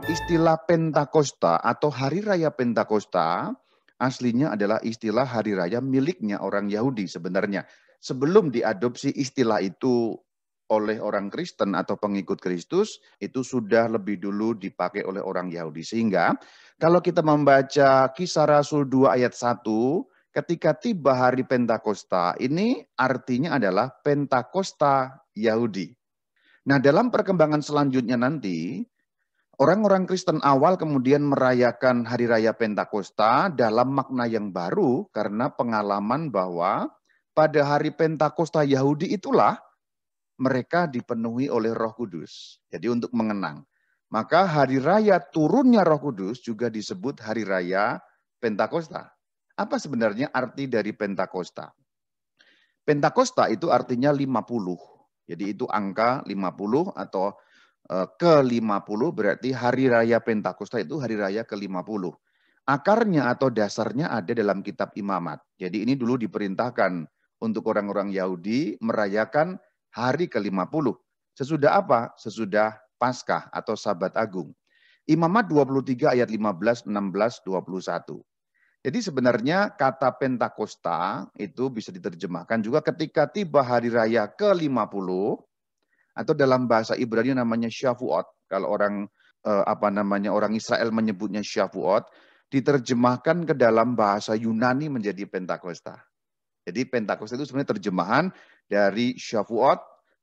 Istilah Pentakosta atau Hari Raya Pentakosta aslinya adalah istilah hari raya miliknya orang Yahudi sebenarnya. Sebelum diadopsi istilah itu oleh orang Kristen atau pengikut Kristus, itu sudah lebih dulu dipakai oleh orang Yahudi. Sehingga kalau kita membaca Kisah Rasul 2 ayat 1, ketika tiba hari Pentakosta, ini artinya adalah Pentakosta Yahudi. Nah, dalam perkembangan selanjutnya nanti, orang-orang Kristen awal kemudian merayakan Hari Raya Pentakosta dalam makna yang baru karena pengalaman bahwa pada hari Pentakosta Yahudi itulah mereka dipenuhi oleh Roh Kudus. Jadi untuk mengenang. Maka hari raya turunnya Roh Kudus juga disebut Hari Raya Pentakosta. Apa sebenarnya arti dari Pentakosta? Pentakosta itu artinya 50. Jadi itu angka 50 atau ke-50 berarti hari raya Pentakosta itu hari raya ke-50. Akarnya atau dasarnya ada dalam kitab Imamat. Jadi ini dulu diperintahkan untuk orang-orang Yahudi merayakan hari ke-50. Sesudah apa? Sesudah Paskah atau Sabat Agung. Imamat 23 ayat 15, 16, 21. Jadi sebenarnya kata Pentakosta itu bisa diterjemahkan juga ketika tiba hari raya ke-50 atau dalam bahasa Ibrani namanya Shavuot. Kalau orang orang Israel menyebutnya Shavuot, diterjemahkan ke dalam bahasa Yunani menjadi Pentakosta. Jadi Pentakosta itu sebenarnya terjemahan dari Shavuot,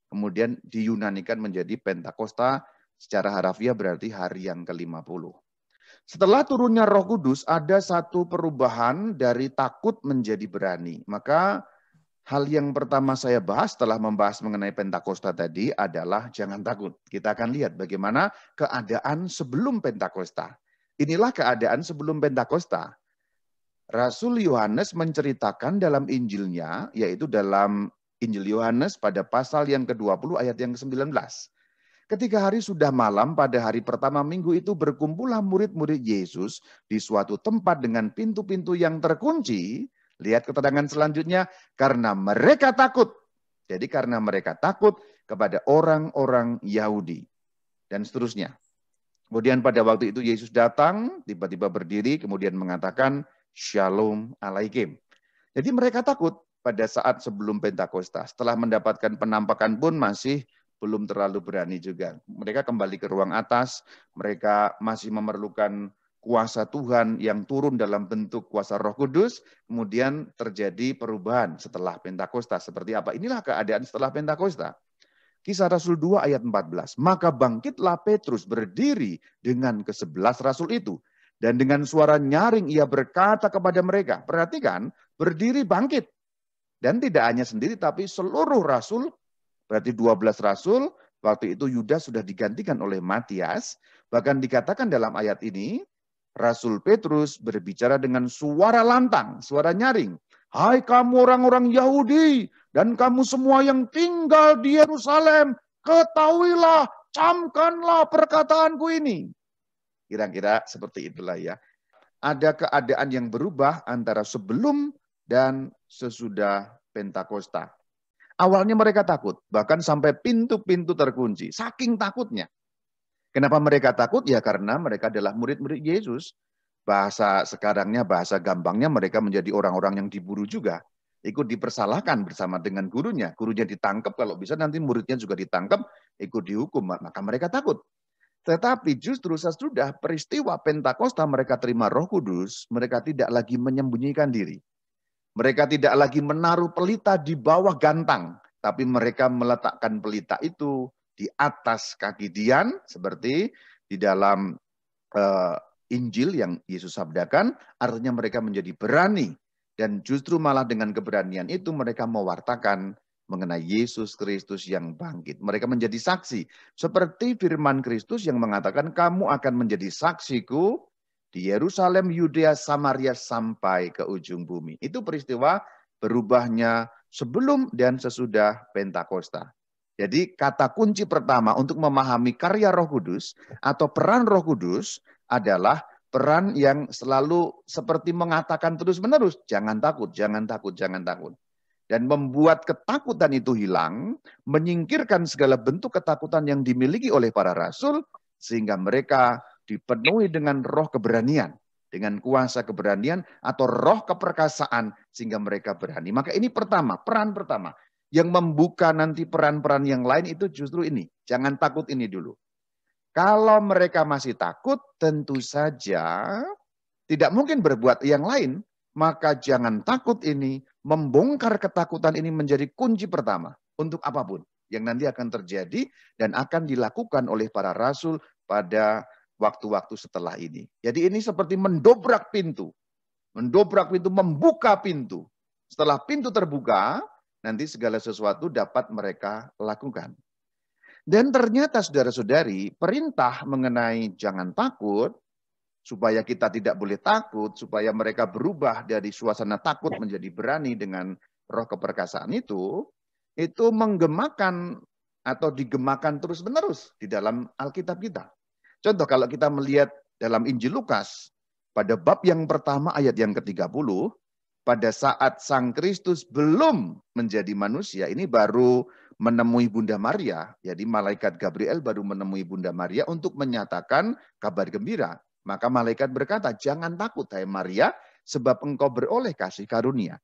kemudian diyunanikan menjadi Pentakosta, secara harafiah berarti hari yang ke-50. Setelah turunnya Roh Kudus, ada satu perubahan dari takut menjadi berani. Maka hal yang pertama saya bahas setelah membahas mengenai Pentakosta tadi adalah jangan takut. Kita akan lihat bagaimana keadaan sebelum Pentakosta. Inilah keadaan sebelum Pentakosta. Rasul Yohanes menceritakan dalam Injilnya, yaitu dalam Injil Yohanes pada pasal yang ke-20 ayat yang ke-19. Ketika hari sudah malam pada hari pertama minggu itu berkumpullah murid-murid Yesus di suatu tempat dengan pintu-pintu yang terkunci. Lihat keterangan selanjutnya, karena mereka takut. Jadi karena mereka takut kepada orang-orang Yahudi. Dan seterusnya. Kemudian pada waktu itu Yesus datang, tiba-tiba berdiri, kemudian mengatakan, Shalom alaikum. Jadi mereka takut pada saat sebelum Pentakosta. Setelah mendapatkan penampakan pun masih belum terlalu berani juga. Mereka kembali ke ruang atas, mereka masih memerlukan kuasa Tuhan yang turun dalam bentuk kuasa Roh Kudus, kemudian terjadi perubahan setelah Pentakosta. Seperti apa? Inilah keadaan setelah Pentakosta. Kisah Rasul 2 ayat 14. Maka bangkitlah Petrus berdiri dengan ke-11 Rasul itu. Dan dengan suara nyaring ia berkata kepada mereka. Perhatikan, berdiri bangkit. Dan tidak hanya sendiri, tapi seluruh Rasul, berarti 12 Rasul, waktu itu Yudas sudah digantikan oleh Matias. Bahkan dikatakan dalam ayat ini, Rasul Petrus berbicara dengan suara lantang, suara nyaring. Hai kamu orang-orang Yahudi dan kamu semua yang tinggal di Yerusalem, ketahuilah, camkanlah perkataanku ini. Kira-kira seperti itulah ya. Ada keadaan yang berubah antara sebelum dan sesudah Pentakosta. Awalnya mereka takut, bahkan sampai pintu-pintu terkunci, saking takutnya. Kenapa mereka takut? Ya karena mereka adalah murid-murid Yesus. Bahasa sekarangnya, bahasa gampangnya mereka menjadi orang-orang yang diburu juga. Ikut dipersalahkan bersama dengan gurunya. Gurunya ditangkap, kalau bisa nanti muridnya juga ditangkap, ikut dihukum. Maka mereka takut. Tetapi justru sesudah peristiwa Pentakosta mereka terima Roh Kudus, mereka tidak lagi menyembunyikan diri. Mereka tidak lagi menaruh pelita di bawah gantang, tapi mereka meletakkan pelita itu di atas kaki Dian, seperti di dalam Injil yang Yesus sabdakan, artinya mereka menjadi berani. Dan justru malah dengan keberanian itu mereka mewartakan mengenai Yesus Kristus yang bangkit. Mereka menjadi saksi. Seperti firman Kristus yang mengatakan, kamu akan menjadi saksiku di Yerusalem, Yudea, Samaria, sampai ke ujung bumi. Itu peristiwa berubahnya sebelum dan sesudah Pentakosta. Jadi kata kunci pertama untuk memahami karya Roh Kudus atau peran Roh Kudus adalah peran yang selalu seperti mengatakan terus-menerus, jangan takut, jangan takut, jangan takut. Dan membuat ketakutan itu hilang, menyingkirkan segala bentuk ketakutan yang dimiliki oleh para rasul, sehingga mereka dipenuhi dengan roh keberanian, dengan kuasa keberanian atau roh keperkasaan sehingga mereka berani. Maka ini pertama, peran pertama. Yang membuka nanti peran-peran yang lain itu justru ini. Jangan takut ini dulu. Kalau mereka masih takut, tentu saja tidak mungkin berbuat yang lain. Maka jangan takut ini, membongkar ketakutan ini menjadi kunci pertama untuk apapun yang nanti akan terjadi dan akan dilakukan oleh para rasul pada waktu-waktu setelah ini. Jadi ini seperti mendobrak pintu. Mendobrak pintu, membuka pintu. Setelah pintu terbuka, nanti segala sesuatu dapat mereka lakukan. Dan ternyata saudara-saudari, perintah mengenai jangan takut, supaya kita tidak boleh takut, supaya mereka berubah dari suasana takut menjadi berani dengan roh keperkasaan itu menggemakan atau digemakan terus-menerus di dalam Alkitab kita. Contoh kalau kita melihat dalam Injil Lukas, pada bab yang pertama ayat yang ke-30, pada saat Sang Kristus belum menjadi manusia, ini baru menemui Bunda Maria. Jadi malaikat Gabriel baru menemui Bunda Maria untuk menyatakan kabar gembira. Maka malaikat berkata, jangan takut hai Maria, sebab engkau beroleh kasih karunia.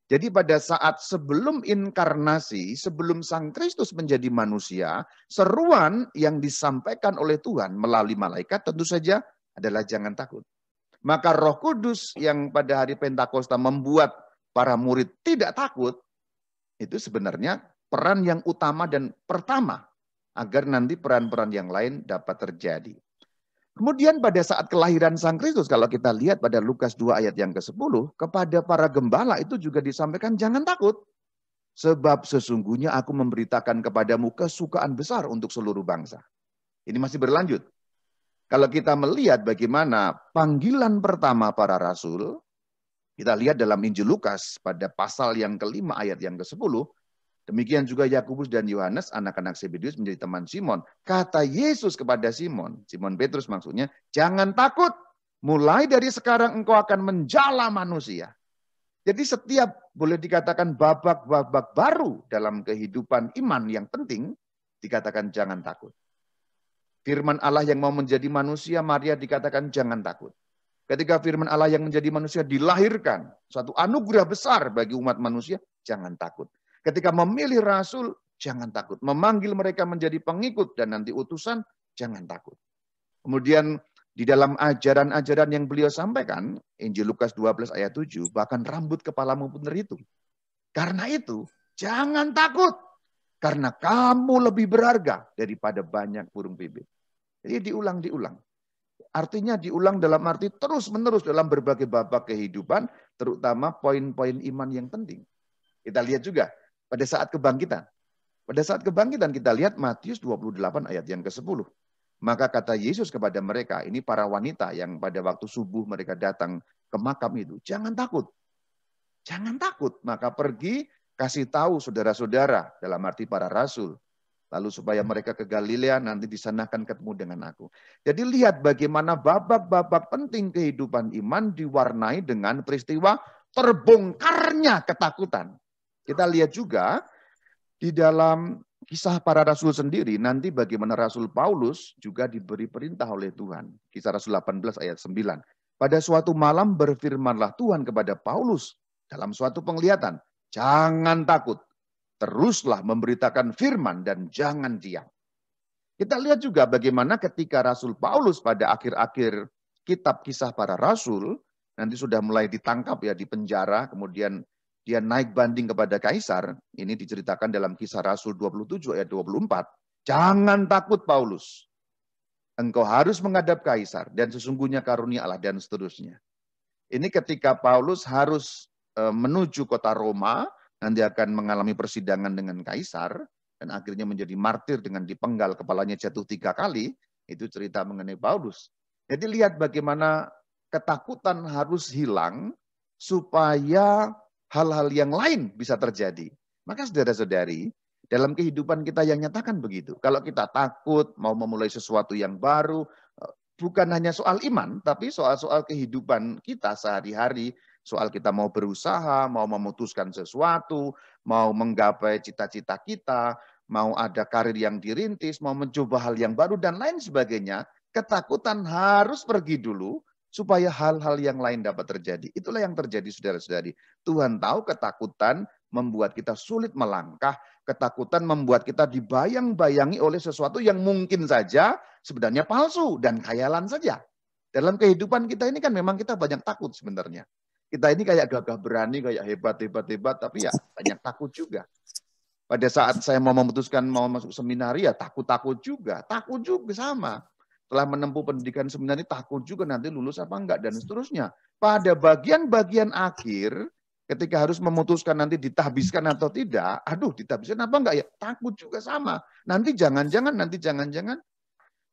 Jadi pada saat sebelum inkarnasi, sebelum Sang Kristus menjadi manusia, seruan yang disampaikan oleh Tuhan melalui malaikat tentu saja adalah jangan takut. Maka Roh Kudus yang pada hari Pentakosta membuat para murid tidak takut, itu sebenarnya peran yang utama dan pertama agar nanti peran-peran yang lain dapat terjadi. Kemudian pada saat kelahiran Sang Kristus, kalau kita lihat pada Lukas 2 ayat yang ke-10, kepada para gembala itu juga disampaikan jangan takut. Sebab sesungguhnya aku memberitakan kepadamu kesukaan besar untuk seluruh bangsa. Ini masih berlanjut. Kalau kita melihat bagaimana panggilan pertama para rasul, kita lihat dalam Injil Lukas pada pasal yang ke-5 ayat yang ke-10, demikian juga Yakobus dan Yohanes, anak-anak Zebedius menjadi teman Simon. Kata Yesus kepada Simon, Simon Petrus maksudnya, jangan takut, mulai dari sekarang engkau akan menjala manusia. Jadi setiap boleh dikatakan babak-babak baru dalam kehidupan iman yang penting, dikatakan jangan takut. Firman Allah yang mau menjadi manusia, Maria dikatakan jangan takut. Ketika firman Allah yang menjadi manusia dilahirkan, suatu anugerah besar bagi umat manusia, jangan takut. Ketika memilih rasul, jangan takut. Memanggil mereka menjadi pengikut dan nanti utusan, jangan takut. Kemudian di dalam ajaran-ajaran yang beliau sampaikan, Injil Lukas 12 ayat 7, bahkan rambut kepalamu pun terhitung. Karena itu, jangan takut. Karena kamu lebih berharga daripada banyak burung pipit. Jadi diulang-diulang. Artinya diulang dalam arti terus-menerus dalam berbagai babak kehidupan, terutama poin-poin iman yang penting. Kita lihat juga pada saat kebangkitan. Pada saat kebangkitan kita lihat Matius 28 ayat yang ke-10. Maka kata Yesus kepada mereka, ini para wanita yang pada waktu subuh mereka datang ke makam itu, jangan takut. Jangan takut, maka pergi kasih tahu saudara-saudara, dalam arti para rasul. Lalu supaya mereka ke Galilea, nanti di sana akan ketemu dengan aku. Jadi lihat bagaimana babak-babak penting kehidupan iman diwarnai dengan peristiwa terbongkarnya ketakutan. Kita lihat juga di dalam kisah para rasul sendiri, nanti bagaimana Rasul Paulus juga diberi perintah oleh Tuhan. Kisah Rasul 18 ayat 9. Pada suatu malam berfirmanlah Tuhan kepada Paulus dalam suatu penglihatan. Jangan takut, teruslah memberitakan firman dan jangan diam. Kita lihat juga bagaimana ketika Rasul Paulus pada akhir-akhir kitab kisah para rasul, nanti sudah mulai ditangkap ya di penjara, kemudian dia naik banding kepada Kaisar. Ini diceritakan dalam kisah Rasul 27 ayat 24. Jangan takut Paulus, engkau harus menghadap Kaisar dan sesungguhnya karunia Allah dan seterusnya. Ini ketika Paulus harus menuju kota Roma, nanti akan mengalami persidangan dengan Kaisar, dan akhirnya menjadi martir dengan dipenggal, kepalanya jatuh 3 kali, itu cerita mengenai Paulus. Jadi lihat bagaimana ketakutan harus hilang, supaya hal-hal yang lain bisa terjadi. Maka saudara-saudari, dalam kehidupan kita yang nyatakan begitu. Kalau kita takut, mau memulai sesuatu yang baru, bukan hanya soal iman, tapi soal-soal kehidupan kita sehari-hari, soal kita mau berusaha, mau memutuskan sesuatu, mau menggapai cita-cita kita, mau ada karir yang dirintis, mau mencoba hal yang baru, dan lain sebagainya. Ketakutan harus pergi dulu supaya hal-hal yang lain dapat terjadi. Itulah yang terjadi saudara-saudari. Tuhan tahu ketakutan membuat kita sulit melangkah. Ketakutan membuat kita dibayang-bayangi oleh sesuatu yang mungkin saja sebenarnya palsu dan khayalan saja. Dalam kehidupan kita ini kan memang kita banyak takut sebenarnya. Kita ini kayak gagah berani, kayak hebat, tapi ya banyak takut juga. Pada saat saya mau memutuskan mau masuk seminari ya takut juga sama. Setelah menempuh pendidikan seminari takut juga nanti lulus apa enggak dan seterusnya. Pada bagian-bagian akhir ketika harus memutuskan nanti ditahbiskan atau tidak, aduh ditahbiskan apa enggak ya takut juga sama. Nanti jangan-jangan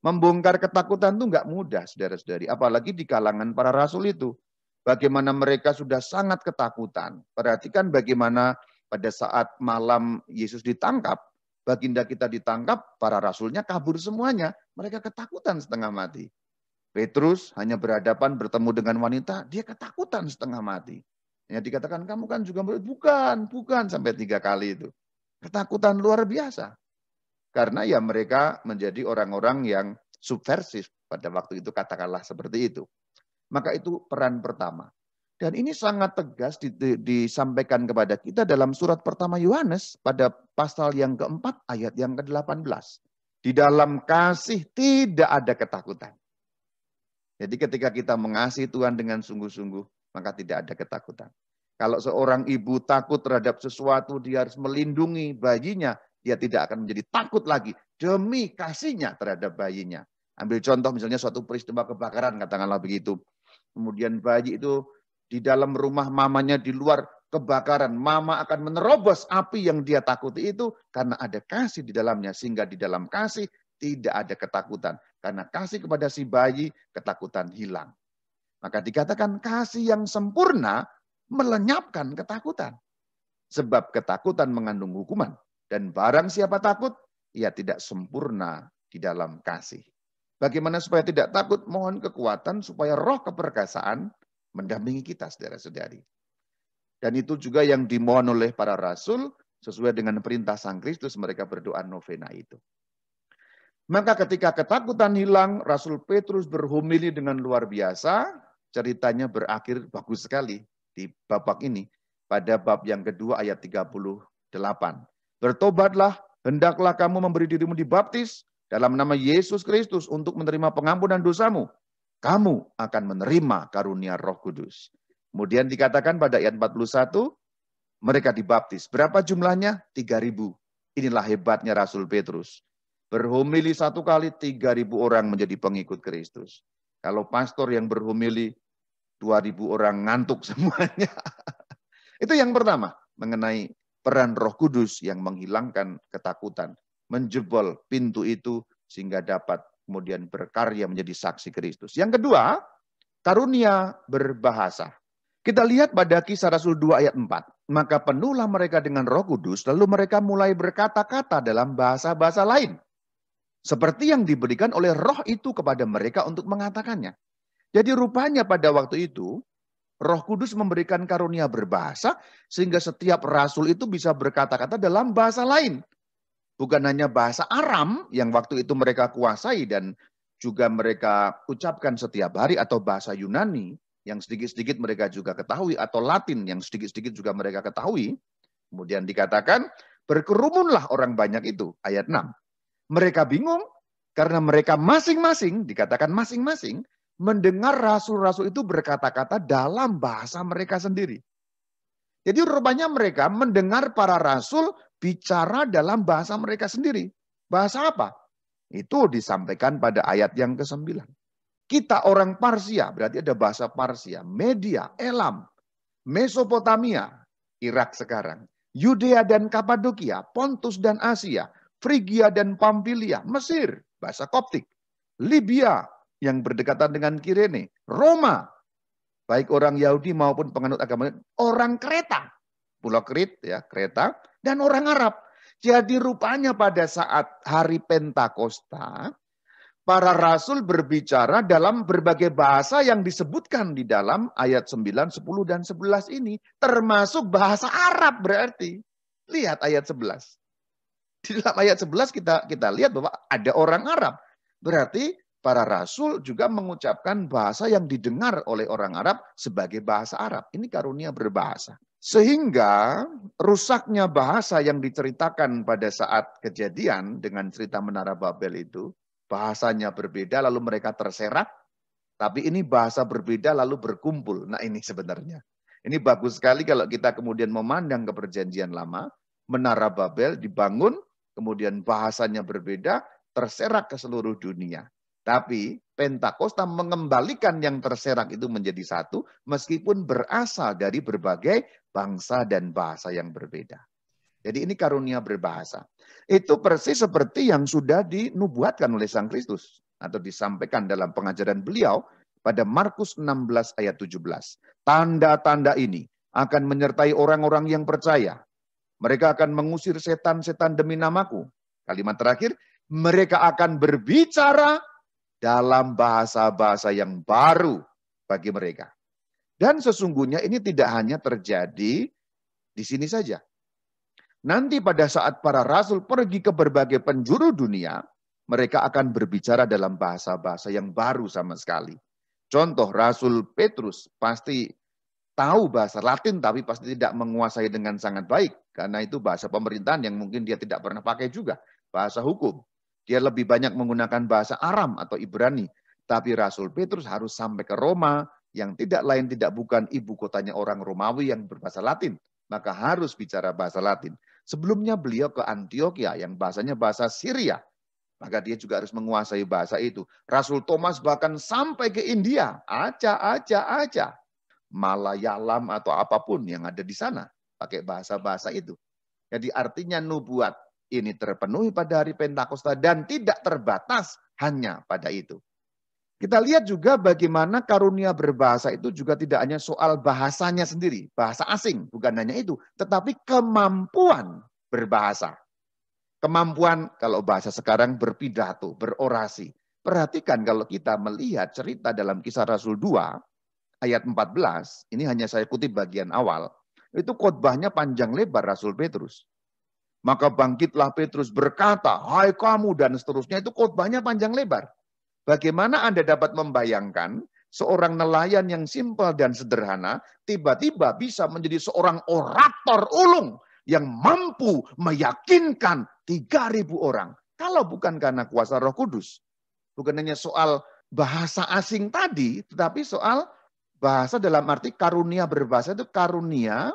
membongkar ketakutan itu enggak mudah saudara-saudari. Apalagi di kalangan para rasul itu. Bagaimana mereka sudah sangat ketakutan. Perhatikan bagaimana pada saat malam Yesus ditangkap, baginda kita ditangkap, para rasulnya kabur semuanya. Mereka ketakutan setengah mati. Petrus hanya berhadapan bertemu dengan wanita, dia ketakutan setengah mati. Ya dikatakan kamu kan juga bukan sampai 3 kali itu. Ketakutan luar biasa. Karena ya mereka menjadi orang-orang yang subversif pada waktu itu, katakanlah seperti itu. Maka itu peran pertama. Dan ini sangat tegas disampaikan kepada kita dalam surat pertama Yohanes pada pasal yang keempat ayat yang ke-18. Di dalam kasih tidak ada ketakutan. Jadi ketika kita mengasihi Tuhan dengan sungguh-sungguh, maka tidak ada ketakutan. Kalau seorang ibu takut terhadap sesuatu, dia harus melindungi bayinya, dia tidak akan menjadi takut lagi demi kasihnya terhadap bayinya. Ambil contoh misalnya suatu peristiwa kebakaran, katakanlah begitu. Kemudian bayi itu di dalam rumah mamanya di luar kebakaran. Mama akan menerobos api yang dia takuti itu karena ada kasih di dalamnya. Sehingga di dalam kasih tidak ada ketakutan. Karena kasih kepada si bayi, ketakutan hilang. Maka dikatakan kasih yang sempurna melenyapkan ketakutan. Sebab ketakutan mengandung hukuman. Dan barang siapa takut, ia tidak sempurna di dalam kasih. Bagaimana supaya tidak takut? Mohon kekuatan supaya roh keperkasaan mendampingi kita, saudara-saudari. Dan itu juga yang dimohon oleh para rasul, sesuai dengan perintah Sang Kristus, mereka berdoa novena itu. Maka ketika ketakutan hilang, Rasul Petrus berhomili dengan luar biasa, ceritanya berakhir bagus sekali di babak ini, pada bab yang kedua ayat 38. Bertobatlah, hendaklah kamu memberi dirimu dibaptis, dalam nama Yesus Kristus untuk menerima pengampunan dosamu. Kamu akan menerima karunia Roh Kudus. Kemudian dikatakan pada ayat 41, mereka dibaptis. Berapa jumlahnya? 3.000. Inilah hebatnya Rasul Petrus. Berhomili 1 kali, 3.000 orang menjadi pengikut Kristus. Kalau pastor yang berhomili, 2.000 orang ngantuk semuanya. Itu yang pertama, mengenai peran Roh Kudus yang menghilangkan ketakutan. Menjebol pintu itu sehingga dapat kemudian berkarya menjadi saksi Kristus. Yang kedua, karunia berbahasa. Kita lihat pada Kisah Rasul 2 ayat 4. Maka penuhlah mereka dengan Roh Kudus, lalu mereka mulai berkata-kata dalam bahasa-bahasa lain. Seperti yang diberikan oleh Roh itu kepada mereka untuk mengatakannya. Jadi rupanya pada waktu itu, Roh Kudus memberikan karunia berbahasa, sehingga setiap rasul itu bisa berkata-kata dalam bahasa lain. Bukan hanya bahasa Aram yang waktu itu mereka kuasai dan juga mereka ucapkan setiap hari, atau bahasa Yunani yang sedikit-sedikit mereka juga ketahui, atau Latin yang sedikit-sedikit juga mereka ketahui. Kemudian dikatakan, berkerumunlah orang banyak itu, ayat 6. Mereka bingung karena mereka masing-masing, dikatakan masing-masing, mendengar rasul-rasul itu berkata-kata dalam bahasa mereka sendiri. Jadi rupanya mereka mendengar para rasul bicara dalam bahasa mereka sendiri. Bahasa apa? Itu disampaikan pada ayat yang ke-9. Kita orang Parsia, berarti ada bahasa Parsia, Media, Elam, Mesopotamia, Irak sekarang, Yudea dan Kapadokia, Pontus dan Asia, Frigia dan Pamfilia, Mesir, bahasa Koptik, Libya yang berdekatan dengan Kirene, Roma, baik orang Yahudi maupun penganut agama, orang Kreta, Pulau Krit, ya, Kreta, dan orang Arab. Jadi rupanya pada saat hari Pentakosta, para rasul berbicara dalam berbagai bahasa yang disebutkan di dalam ayat 9, 10, dan 11 ini. Termasuk bahasa Arab berarti. Lihat ayat 11. Di dalam ayat 11 kita lihat bahwa ada orang Arab. Berarti para rasul juga mengucapkan bahasa yang didengar oleh orang Arab sebagai bahasa Arab. Ini karunia berbahasa. Sehingga rusaknya bahasa yang diceritakan pada saat kejadian dengan cerita Menara Babel itu, bahasanya berbeda lalu mereka terserak, tapi ini bahasa berbeda lalu berkumpul. Nah ini sebenarnya. Ini bagus sekali kalau kita kemudian memandang ke perjanjian lama, Menara Babel dibangun, kemudian bahasanya berbeda, terserak ke seluruh dunia. Tapi Pentakosta mengembalikan yang terserak itu menjadi satu, meskipun berasal dari berbagai bangsa dan bahasa yang berbeda. Jadi ini karunia berbahasa. Itu persis seperti yang sudah dinubuatkan oleh Sang Kristus atau disampaikan dalam pengajaran beliau pada Markus 16 ayat 17. Tanda-tanda ini akan menyertai orang-orang yang percaya. Mereka akan mengusir setan-setan demi namaku. Kalimat terakhir, mereka akan berbicara dalam bahasa-bahasa yang baru bagi mereka. Dan sesungguhnya ini tidak hanya terjadi di sini saja. Nanti pada saat para rasul pergi ke berbagai penjuru dunia, mereka akan berbicara dalam bahasa-bahasa yang baru sama sekali. Contoh, Rasul Petrus pasti tahu bahasa Latin tapi pasti tidak menguasai dengan sangat baik. Karena itu bahasa pemerintahan yang mungkin dia tidak pernah pakai juga. Bahasa hukum. Dia lebih banyak menggunakan bahasa Aram atau Ibrani. Tapi Rasul Petrus harus sampai ke Roma yang tidak lain tidak bukan ibu kotanya orang Romawi yang berbahasa Latin. Maka harus bicara bahasa Latin. Sebelumnya beliau ke Antioquia yang bahasanya bahasa Syria. Maka dia juga harus menguasai bahasa itu. Rasul Thomas bahkan sampai ke India. Aja. Malayalam atau apapun yang ada di sana. Pakai bahasa-bahasa itu. Jadi artinya nubuat ini terpenuhi pada hari Pentakosta dan tidak terbatas hanya pada itu. Kita lihat juga bagaimana karunia berbahasa itu juga tidak hanya soal bahasanya sendiri, bahasa asing, bukan hanya itu, tetapi kemampuan berbahasa. Kemampuan kalau bahasa sekarang berpidato, berorasi. Perhatikan kalau kita melihat cerita dalam Kisah Rasul 2 ayat 14, ini hanya saya kutip bagian awal, itu khotbahnya panjang lebar Rasul Petrus. Maka bangkitlah Petrus berkata, hai kamu dan seterusnya, itu khotbahnya panjang lebar. Bagaimana Anda dapat membayangkan seorang nelayan yang simpel dan sederhana tiba-tiba bisa menjadi seorang orator ulung yang mampu meyakinkan 3.000 orang. Kalau bukan karena kuasa Roh Kudus. Bukan hanya soal bahasa asing tadi, tetapi soal bahasa dalam arti karunia berbahasa itu karunia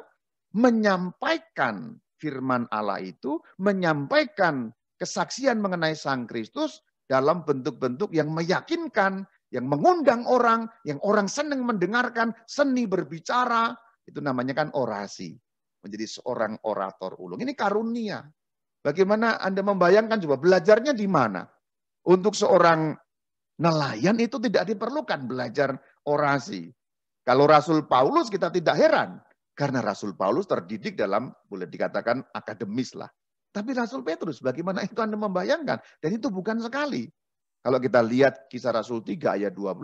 menyampaikan firman Allah itu, menyampaikan kesaksian mengenai Sang Kristus dalam bentuk-bentuk yang meyakinkan, yang mengundang orang, yang orang senang mendengarkan, seni berbicara, itu namanya kan orasi. Menjadi seorang orator ulung. Ini karunia. Bagaimana Anda membayangkan coba belajarnya di mana? Untuk seorang nelayan itu tidak diperlukan belajar orasi. Kalau Rasul Paulus kita tidak heran. Karena Rasul Paulus terdidik dalam, boleh dikatakan akademis lah. Tapi Rasul Petrus, bagaimana itu Anda membayangkan? Dan itu bukan sekali. Kalau kita lihat Kisah Rasul 3 ayat 12.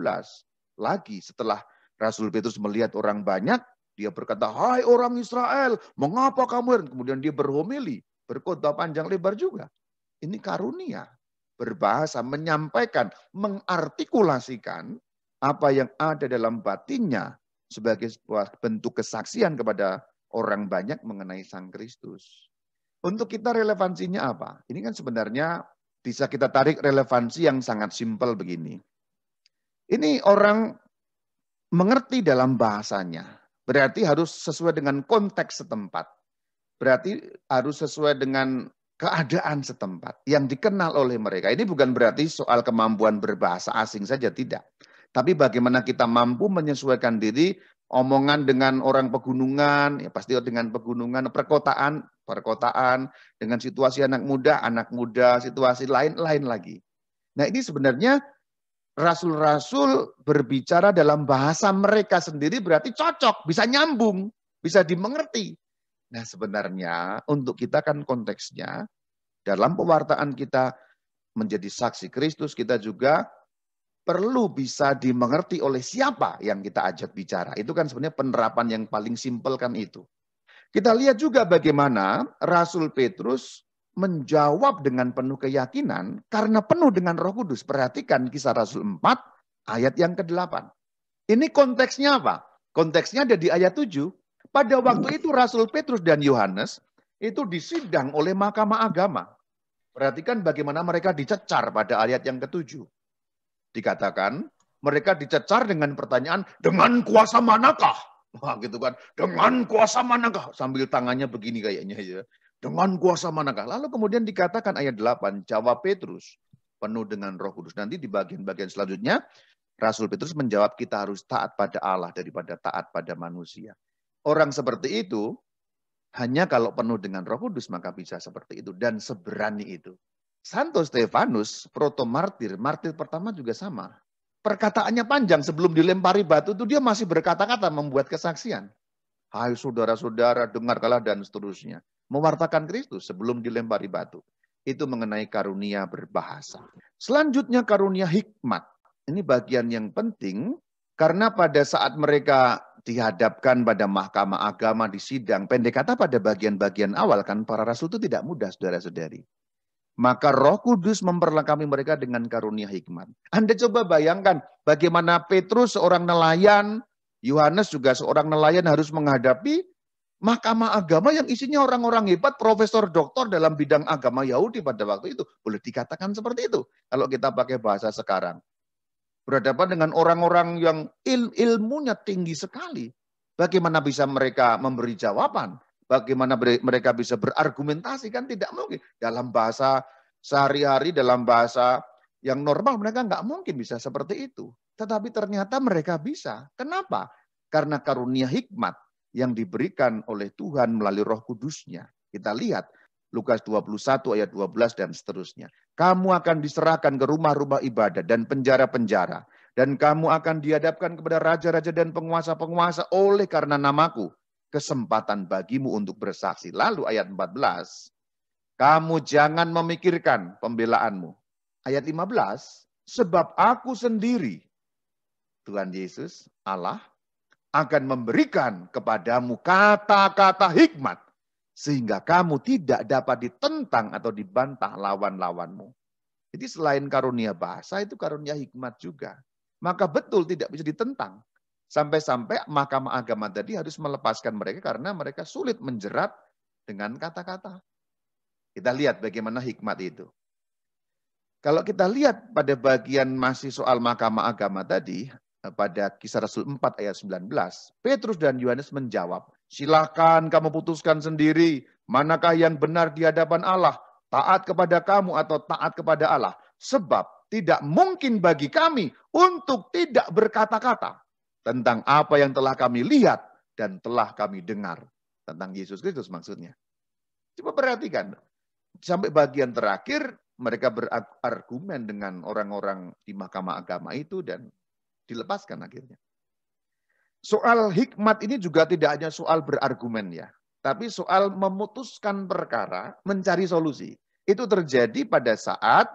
Lagi setelah Rasul Petrus melihat orang banyak, dia berkata, hai orang Israel, mengapa kamu? Kemudian dia berhomili, berkhotbah panjang lebar juga. Ini karunia. Berbahasa, menyampaikan, mengartikulasikan apa yang ada dalam batinnya sebagai sebuah bentuk kesaksian kepada orang banyak mengenai Sang Kristus. Untuk kita relevansinya apa? Ini kan sebenarnya bisa kita tarik relevansi yang sangat simpel begini. Ini orang mengerti dalam bahasanya. Berarti harus sesuai dengan konteks setempat. Berarti harus sesuai dengan keadaan setempat yang dikenal oleh mereka. Ini bukan berarti soal kemampuan berbahasa asing saja, tidak. Tapi bagaimana kita mampu menyesuaikan diri, omongan dengan orang pegunungan, ya pasti dengan pegunungan, perkotaan, dengan situasi anak muda, situasi lain lagi. Nah ini sebenarnya rasul-rasul berbicara dalam bahasa mereka sendiri berarti cocok, bisa nyambung, bisa dimengerti. Nah sebenarnya untuk kita kan konteksnya, dalam pewartaan kita menjadi saksi Kristus, kita juga perlu bisa dimengerti oleh siapa yang kita ajak bicara. Itu kan sebenarnya penerapan yang paling simpel kan itu. Kita lihat juga bagaimana Rasul Petrus menjawab dengan penuh keyakinan karena penuh dengan Roh Kudus. Perhatikan Kisah Rasul 4 ayat yang ke-8. Ini konteksnya apa? Konteksnya ada di ayat 7. Pada waktu itu Rasul Petrus dan Yohanes itu disidang oleh Mahkamah Agama. Perhatikan bagaimana mereka dicecar pada ayat yang ke-7. Dikatakan mereka dicecar dengan pertanyaan, dengan kuasa manakah? Wah gitu kan, dengan kuasa manakah? Sambil tangannya begini kayaknya ya. Dengan kuasa manakah? Lalu kemudian dikatakan ayat 8, jawab Petrus penuh dengan Roh Kudus. Nanti di bagian-bagian selanjutnya Rasul Petrus menjawab kita harus taat pada Allah daripada taat pada manusia. Orang seperti itu hanya kalau penuh dengan Roh Kudus maka bisa seperti itu dan seberani itu. Santo Stefanus, proto-martir, martir pertama juga sama. Perkataannya panjang, sebelum dilempari batu itu dia masih berkata-kata membuat kesaksian. Hai saudara-saudara, dengarkanlah dan seterusnya. Mewartakan Kristus sebelum dilempari batu. Itu mengenai karunia berbahasa. Selanjutnya karunia hikmat. Ini bagian yang penting karena pada saat mereka dihadapkan pada mahkamah agama di sidang, pendek kata pada bagian-bagian awal kan para rasul itu tidak mudah saudara-saudari. Maka Roh Kudus memperlengkapi mereka dengan karunia hikmat. Anda coba bayangkan bagaimana Petrus seorang nelayan, Yohanes juga seorang nelayan harus menghadapi mahkamah agama yang isinya orang-orang hebat, profesor doktor dalam bidang agama Yahudi pada waktu itu. Boleh dikatakan seperti itu kalau kita pakai bahasa sekarang. Berhadapan dengan orang-orang yang ilmunya tinggi sekali. Bagaimana bisa mereka memberi jawaban? Bagaimana mereka bisa berargumentasi? Kan tidak mungkin. Dalam bahasa sehari-hari, dalam bahasa yang normal mereka nggak mungkin bisa seperti itu. Tetapi ternyata mereka bisa. Kenapa? Karena karunia hikmat yang diberikan oleh Tuhan melalui Roh Kudusnya. Kita lihat Lukas 21 ayat 12 dan seterusnya. Kamu akan diserahkan ke rumah-rumah ibadah dan penjara-penjara. Dan kamu akan dihadapkan kepada raja-raja dan penguasa-penguasa oleh karena namaku. Kesempatan bagimu untuk bersaksi. Lalu ayat 14. Kamu jangan memikirkan pembelaanmu. Ayat 15. Sebab aku sendiri, Tuhan Yesus, Allah, akan memberikan kepadamu kata-kata hikmat. Sehingga kamu tidak dapat ditentang atau dibantah lawan-lawanmu. Jadi selain karunia bahasa, itu karunia hikmat juga. Maka betul tidak bisa ditentang. Sampai-sampai mahkamah agama tadi harus melepaskan mereka karena mereka sulit menjerat dengan kata-kata. Kita lihat bagaimana hikmat itu. Kalau kita lihat pada bagian masih soal mahkamah agama tadi, pada Kisah Rasul 4 ayat 19, Petrus dan Yohanes menjawab, silakan kamu putuskan sendiri, manakah yang benar di hadapan Allah, taat kepada kamu atau taat kepada Allah. Sebab tidak mungkin bagi kami untuk tidak berkata-kata tentang apa yang telah kami lihat dan telah kami dengar. Tentang Yesus Kristus maksudnya. Coba perhatikan, sampai bagian terakhir mereka berargumen dengan orang-orang di mahkamah agama itu dan dilepaskan akhirnya. Soal hikmat ini juga tidak hanya soal berargumen ya, tapi soal memutuskan perkara, mencari solusi. Itu terjadi pada saat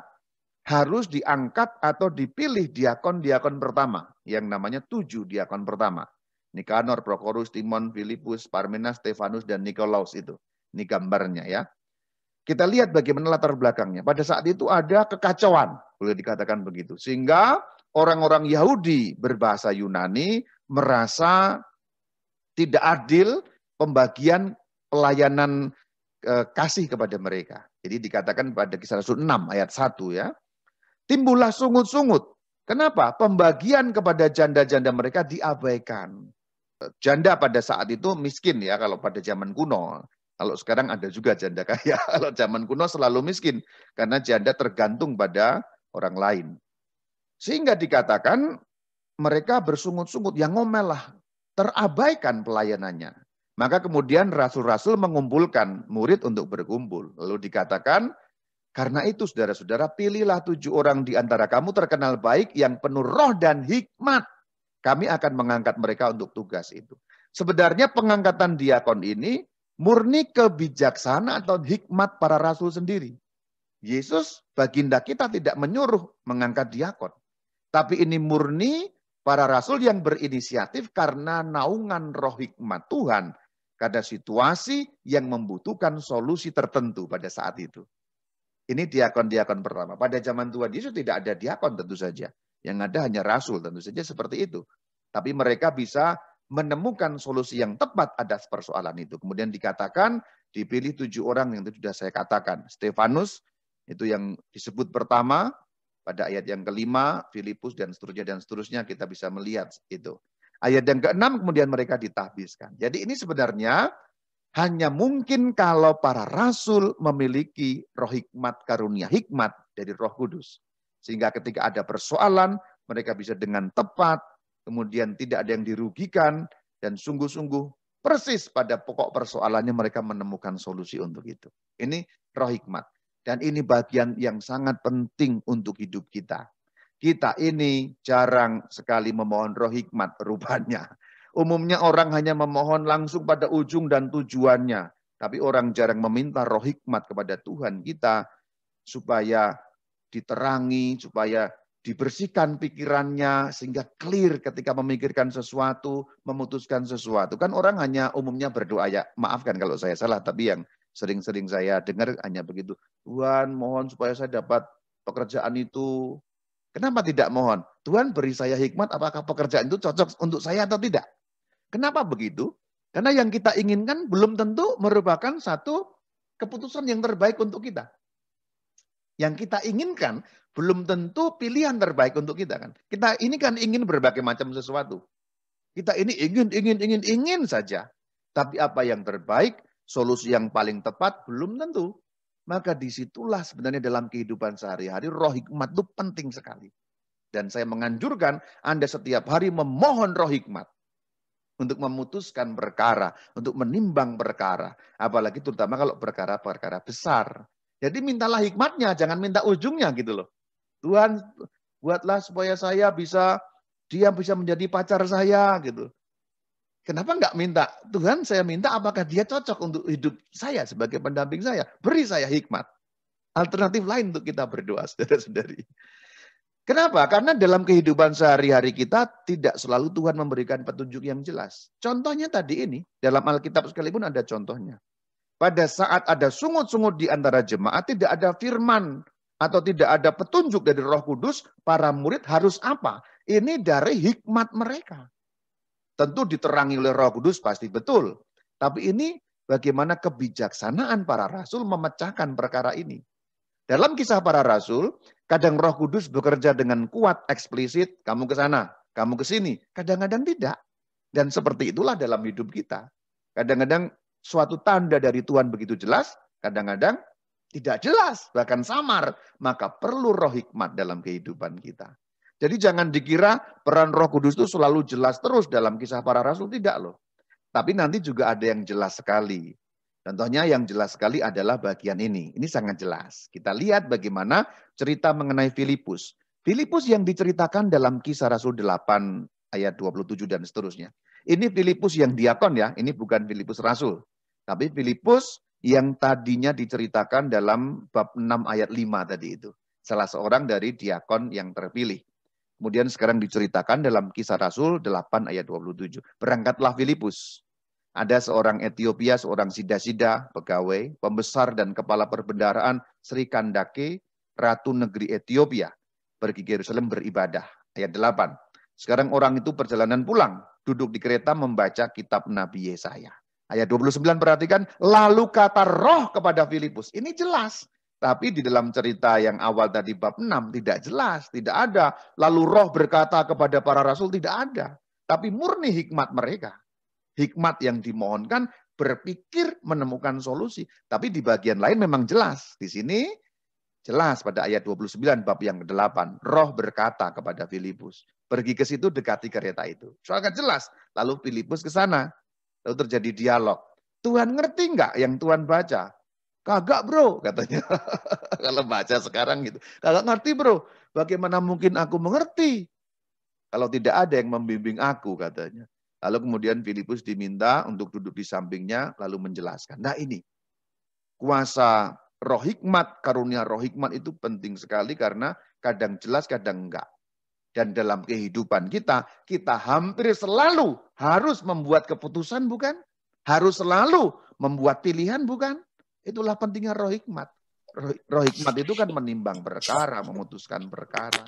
harus diangkat atau dipilih diakon-diakon pertama, yang namanya 7 diakon pertama. Nikanor, Prokorus, Timon, Filipus, Parmenas, Stefanus, dan Nikolaus itu. Ini gambarnya ya. Kita lihat bagaimana latar belakangnya. Pada saat itu ada kekacauan, boleh dikatakan begitu. Sehingga orang-orang Yahudi berbahasa Yunani merasa tidak adil pembagian pelayanan kasih kepada mereka. Jadi dikatakan pada Kisah Rasul 6 ayat 1 ya. Timbullah sungut-sungut. Kenapa? Pembagian kepada janda-janda mereka diabaikan. Janda pada saat itu miskin ya kalau pada zaman kuno. Kalau sekarang ada juga janda kaya. Kalau zaman kuno selalu miskin. Karena janda tergantung pada orang lain. Sehingga dikatakan mereka bersungut-sungut, yang ngomel lah, terabaikan pelayanannya. Maka kemudian rasul-rasul mengumpulkan murid untuk berkumpul. Lalu dikatakan, karena itu saudara-saudara, pilihlah 7 orang di antara kamu terkenal baik yang penuh roh dan hikmat. Kami akan mengangkat mereka untuk tugas itu. Sebenarnya pengangkatan diakon ini murni kebijaksanaan atau hikmat para rasul sendiri. Yesus, baginda kita, tidak menyuruh mengangkat diakon. Tapi ini murni para rasul yang berinisiatif karena naungan roh hikmat Tuhan Karena situasi yang membutuhkan solusi tertentu pada saat itu. Ini diakon-diakon pertama. Pada zaman Tuhan Yesus tidak ada diakon tentu saja. Yang ada hanya rasul tentu saja seperti itu. Tapi mereka bisa menemukan solusi yang tepat atas persoalan itu. Kemudian dikatakan dipilih 7 orang yang itu sudah saya katakan. Stefanus itu yang disebut pertama pada ayat yang kelima, Filipus dan seterusnya kita bisa melihat itu. Ayat yang ke-6 kemudian mereka ditahbiskan. Jadi ini sebenarnya hanya mungkin kalau para rasul memiliki roh hikmat, karunia hikmat dari Roh Kudus. Sehingga ketika ada persoalan, mereka bisa dengan tepat, kemudian tidak ada yang dirugikan, dan sungguh-sungguh persis pada pokok persoalannya mereka menemukan solusi untuk itu. Ini roh hikmat. Dan ini bagian yang sangat penting untuk hidup kita. Kita ini jarang sekali memohon roh hikmat rupanya. Umumnya orang hanya memohon langsung pada ujung dan tujuannya. Tapi orang jarang meminta roh hikmat kepada Tuhan kita supaya diterangi, supaya dibersihkan pikirannya sehingga clear ketika memikirkan sesuatu, memutuskan sesuatu. Kan orang hanya umumnya berdoa, ya maafkan kalau saya salah, tapi yang sering-sering saya dengar hanya begitu. Tuhan mohon supaya saya dapat pekerjaan itu. Kenapa tidak mohon? Tuhan beri saya hikmat, apakah pekerjaan itu cocok untuk saya atau tidak? Kenapa begitu? Karena yang kita inginkan belum tentu merupakan satu keputusan yang terbaik untuk kita. Yang kita inginkan belum tentu pilihan terbaik untuk kita kan. Kita ini kan ingin berbagai macam sesuatu. Kita ini ingin saja. Tapi apa yang terbaik, solusi yang paling tepat belum tentu. Maka disitulah sebenarnya dalam kehidupan sehari-hari roh hikmat itu penting sekali. Dan saya menganjurkan Anda setiap hari memohon roh hikmat. Untuk memutuskan perkara, untuk menimbang perkara. Apalagi terutama kalau perkara-perkara besar. Jadi mintalah hikmatnya, jangan minta ujungnya gitu loh. Tuhan buatlah supaya dia bisa menjadi pacar saya gitu. Kenapa enggak minta? Tuhan saya minta apakah dia cocok untuk hidup saya sebagai pendamping saya. Beri saya hikmat. Alternatif lain untuk kita berdoa, saudara-saudari. Kenapa? Karena dalam kehidupan sehari-hari kita tidak selalu Tuhan memberikan petunjuk yang jelas. Contohnya tadi ini, dalam Alkitab sekalipun ada contohnya. Pada saat ada sungut-sungut di antara jemaat, tidak ada firman atau tidak ada petunjuk dari Roh Kudus, para murid harus apa? Ini dari hikmat mereka. Tentu diterangi oleh Roh Kudus pasti betul. Tapi ini bagaimana kebijaksanaan para rasul memecahkan perkara ini. Dalam kisah para rasul, kadang Roh Kudus bekerja dengan kuat, eksplisit, kamu ke sana, kamu ke sini. Kadang-kadang tidak. Dan seperti itulah dalam hidup kita. Kadang-kadang suatu tanda dari Tuhan begitu jelas, kadang-kadang tidak jelas, bahkan samar. Maka perlu roh hikmat dalam kehidupan kita. Jadi jangan dikira peran Roh Kudus itu selalu jelas terus dalam kisah para rasul, tidak loh. Tapi nanti juga ada yang jelas sekali. Contohnya yang jelas sekali adalah bagian ini. Ini sangat jelas. Kita lihat bagaimana cerita mengenai Filipus. Filipus yang diceritakan dalam kisah Rasul 8 ayat 27 dan seterusnya. Ini Filipus yang diakon ya, ini bukan Filipus Rasul. Tapi Filipus yang tadinya diceritakan dalam bab 6 ayat 5 tadi itu. Salah seorang dari diakon yang terpilih. Kemudian sekarang diceritakan dalam kisah Rasul 8 ayat 27. Berangkatlah Filipus. Ada seorang Ethiopia, seorang sida-sida, pegawai, pembesar dan kepala perbendaharaan Sri Kandake, Ratu Negeri Ethiopia. Pergi ke Yerusalem beribadah. Ayat 8. Sekarang orang itu perjalanan pulang. Duduk di kereta membaca kitab Nabi Yesaya. Ayat 29 perhatikan. Lalu kata roh kepada Filipus. Ini jelas. Tapi di dalam cerita yang awal tadi bab 6 tidak jelas, tidak ada. Lalu roh berkata kepada para rasul tidak ada. Tapi murni hikmat mereka. Hikmat yang dimohonkan berpikir menemukan solusi. Tapi di bagian lain memang jelas. Di sini jelas pada ayat 29 bab yang ke-8. Roh berkata kepada Filipus. Pergi ke situ dekati kereta itu. Soalnya jelas. Lalu Filipus ke sana. Lalu terjadi dialog. Tuhan ngerti nggak yang Tuhan baca? Kagak bro, katanya. Kalau baca sekarang gitu. Kagak ngerti bro. Bagaimana mungkin aku mengerti? Kalau tidak ada yang membimbing aku, katanya. Lalu kemudian Filipus diminta untuk duduk di sampingnya, lalu menjelaskan. Nah ini, kuasa roh hikmat, karunia roh hikmat itu penting sekali karena kadang jelas, kadang enggak. Dan dalam kehidupan kita hampir selalu harus membuat keputusan, bukan? Harus selalu membuat pilihan, bukan? Itulah pentingnya roh hikmat. Roh hikmat itu kan menimbang perkara, memutuskan perkara.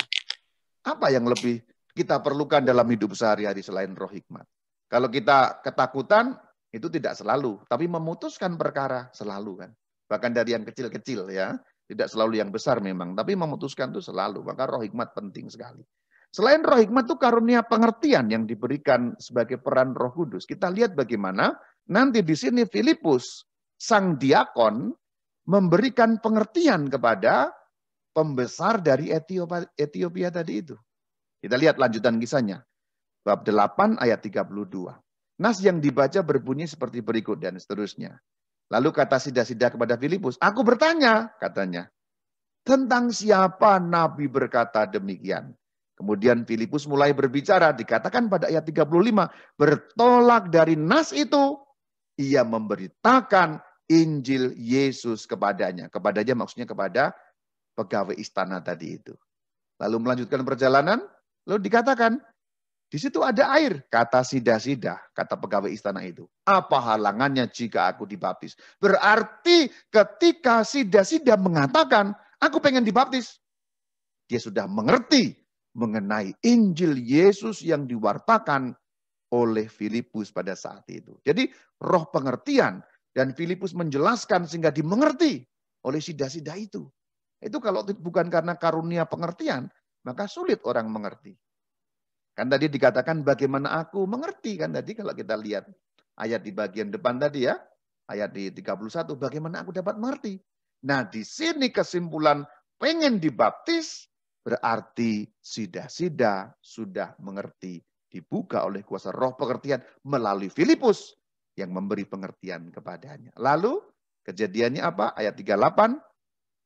Apa yang lebih kita perlukan dalam hidup sehari-hari selain roh hikmat? Kalau kita ketakutan, itu tidak selalu. Tapi memutuskan perkara selalu kan. Bahkan dari yang kecil-kecil ya. Tidak selalu yang besar memang. Tapi memutuskan itu selalu. Maka roh hikmat penting sekali. Selain roh hikmat itu karunia pengertian yang diberikan sebagai peran Roh Kudus. Kita lihat bagaimana nanti di sini Filipus, sang diakon, memberikan pengertian kepada pembesar dari Ethiopia tadi itu. Kita lihat lanjutan kisahnya. Bab 8 ayat 32. Nas yang dibaca berbunyi seperti berikut dan seterusnya. Lalu kata Sida-Sida kepada Filipus, aku bertanya, katanya, tentang siapa Nabi berkata demikian. Kemudian Filipus mulai berbicara, dikatakan pada ayat 35, bertolak dari nas itu, ia memberitakan Injil Yesus kepadanya. Kepadanya maksudnya kepada pegawai istana tadi itu. Lalu melanjutkan perjalanan, lalu dikatakan, di situ ada air, kata Sida-Sida, kata pegawai istana itu. Apa halangannya jika aku dibaptis? Berarti ketika Sida-Sida mengatakan, aku pengen dibaptis. Dia sudah mengerti mengenai Injil Yesus yang diwartakan oleh Filipus pada saat itu. Jadi roh pengertian dan Filipus menjelaskan sehingga dimengerti oleh Sida-Sida itu. Itu kalau bukan karena karunia pengertian, maka sulit orang mengerti. Kan tadi dikatakan bagaimana aku mengerti kan tadi kalau kita lihat ayat di bagian depan tadi ya. Ayat di 31 bagaimana aku dapat mengerti. Nah di sini kesimpulan pengen dibaptis berarti Sida-Sida sudah mengerti. Dibuka oleh kuasa roh pengertian melalui Filipus yang memberi pengertian kepadanya. Lalu kejadiannya apa? Ayat 38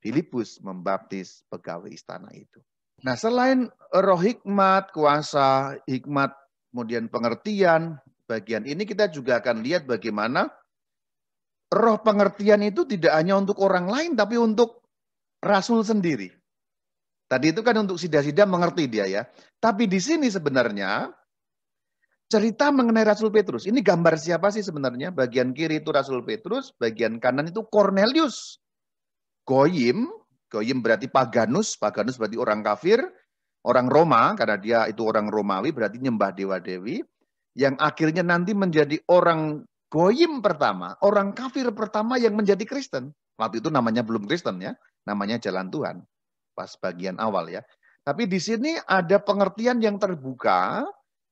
Filipus membaptis pegawai istana itu. Nah, selain roh hikmat, kuasa hikmat, kemudian pengertian, bagian ini kita juga akan lihat bagaimana roh pengertian itu tidak hanya untuk orang lain, tapi untuk rasul sendiri. Tadi itu kan untuk Sida-Sida mengerti dia ya. Tapi di sini sebenarnya cerita mengenai Rasul Petrus. Ini gambar siapa sih sebenarnya? Bagian kiri itu Rasul Petrus, bagian kanan itu Cornelius. Goyim berarti paganus berarti orang kafir, orang Roma, karena dia itu orang Romawi, berarti nyembah dewa-dewi, yang akhirnya nanti menjadi orang Goyim pertama, orang kafir pertama yang menjadi Kristen. Waktu itu namanya belum Kristen ya, namanya Jalan Tuhan, pas bagian awal ya. Tapi di sini ada pengertian yang terbuka,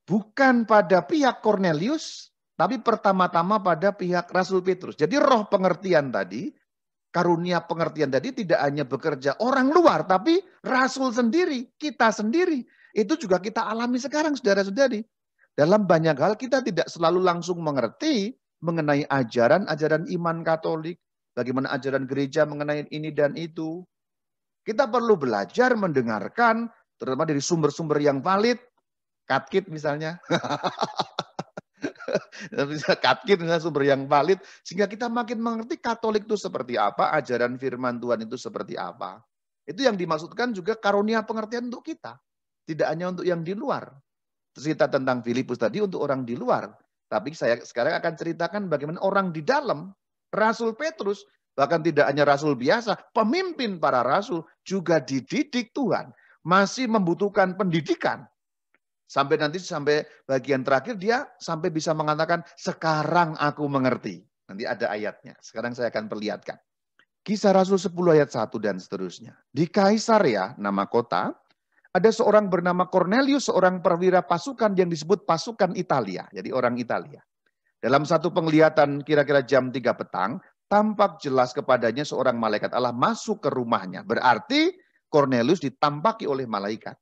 bukan pada pihak Cornelius, tapi pertama-tama pada pihak Rasul Petrus. Jadi roh pengertian tadi, karunia pengertian tadi tidak hanya bekerja orang luar, tapi rasul sendiri, kita sendiri. Itu juga kita alami sekarang, saudara-saudari. Dalam banyak hal kita tidak selalu langsung mengerti mengenai ajaran-ajaran iman Katolik, bagaimana ajaran gereja mengenai ini dan itu. Kita perlu belajar mendengarkan, terutama dari sumber-sumber yang valid, katkit misalnya. Katkit dengan sumber yang valid sehingga kita makin mengerti Katolik itu seperti apa, ajaran firman Tuhan itu seperti apa. Itu yang dimaksudkan juga karunia pengertian untuk kita, tidak hanya untuk yang di luar. Cerita tentang Filipus tadi untuk orang di luar, tapi saya sekarang akan ceritakan bagaimana orang di dalam. Rasul Petrus bahkan tidak hanya rasul biasa, pemimpin para rasul juga dididik Tuhan, masih membutuhkan pendidikan. Sampai bagian terakhir dia sampai bisa mengatakan, sekarang aku mengerti. Nanti ada ayatnya. Sekarang saya akan perlihatkan. Kisah Rasul 10 ayat 1 dan seterusnya. Di Kaisarea, nama kota, ada seorang bernama Cornelius, seorang perwira pasukan yang disebut pasukan Italia. Jadi orang Italia. Dalam satu penglihatan kira-kira jam 3 petang, tampak jelas kepadanya seorang malaikat Allah masuk ke rumahnya. Berarti Cornelius ditampaki oleh malaikat.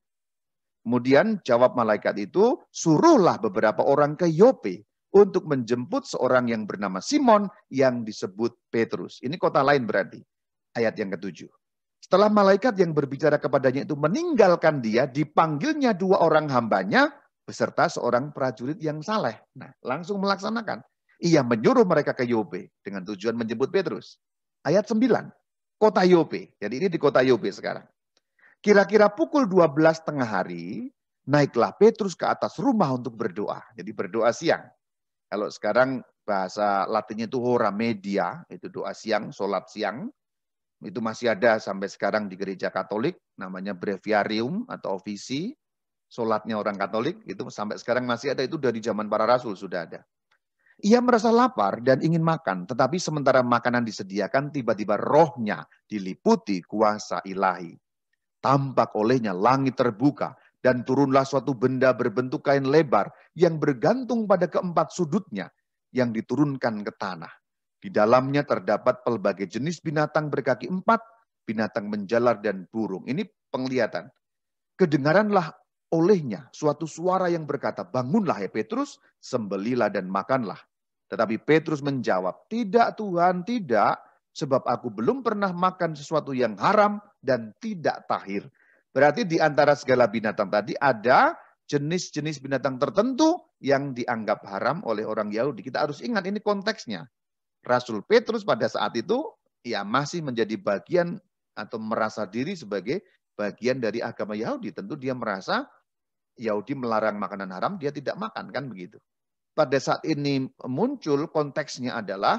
Kemudian jawab malaikat itu, suruhlah beberapa orang ke Yope untuk menjemput seorang yang bernama Simon yang disebut Petrus. Ini kota lain berarti. Ayat yang ke-7. Setelah malaikat yang berbicara kepadanya itu meninggalkan dia, dipanggilnya 2 orang hambanya beserta seorang prajurit yang saleh. Nah, langsung melaksanakan. Ia menyuruh mereka ke Yope dengan tujuan menjemput Petrus. Ayat 9. Kota Yope. Jadi ini di kota Yope sekarang. Kira-kira pukul 12 tengah hari, naiklah Petrus ke atas rumah untuk berdoa. Jadi berdoa siang. Kalau sekarang bahasa Latinnya itu hora media, itu doa siang, sholat siang. Itu masih ada sampai sekarang di gereja Katolik, namanya breviarium atau ofisi, sholatnya orang Katolik, itu sampai sekarang masih ada, itu dari zaman para rasul sudah ada. Ia merasa lapar dan ingin makan, tetapi sementara makanan disediakan, tiba-tiba rohnya diliputi kuasa ilahi. Tampak olehnya langit terbuka, dan turunlah suatu benda berbentuk kain lebar yang bergantung pada keempat sudutnya, yang diturunkan ke tanah. Di dalamnya terdapat pelbagai jenis binatang berkaki empat, binatang menjalar dan burung. Ini penglihatan. Kedengaranlah olehnya suatu suara yang berkata, bangunlah ya Petrus, sembelilah dan makanlah. Tetapi Petrus menjawab, tidak Tuhan, tidak, sebab aku belum pernah makan sesuatu yang haram dan tidak tahir. Berarti di antara segala binatang tadi ada jenis-jenis binatang tertentu yang dianggap haram oleh orang Yahudi. Kita harus ingat ini konteksnya. Rasul Petrus pada saat itu ya masih menjadi bagian atau merasa diri sebagai bagian dari agama Yahudi. Tentu dia merasa Yahudi melarang makanan haram, dia tidak makan, kan begitu. Pada saat ini muncul konteksnya adalah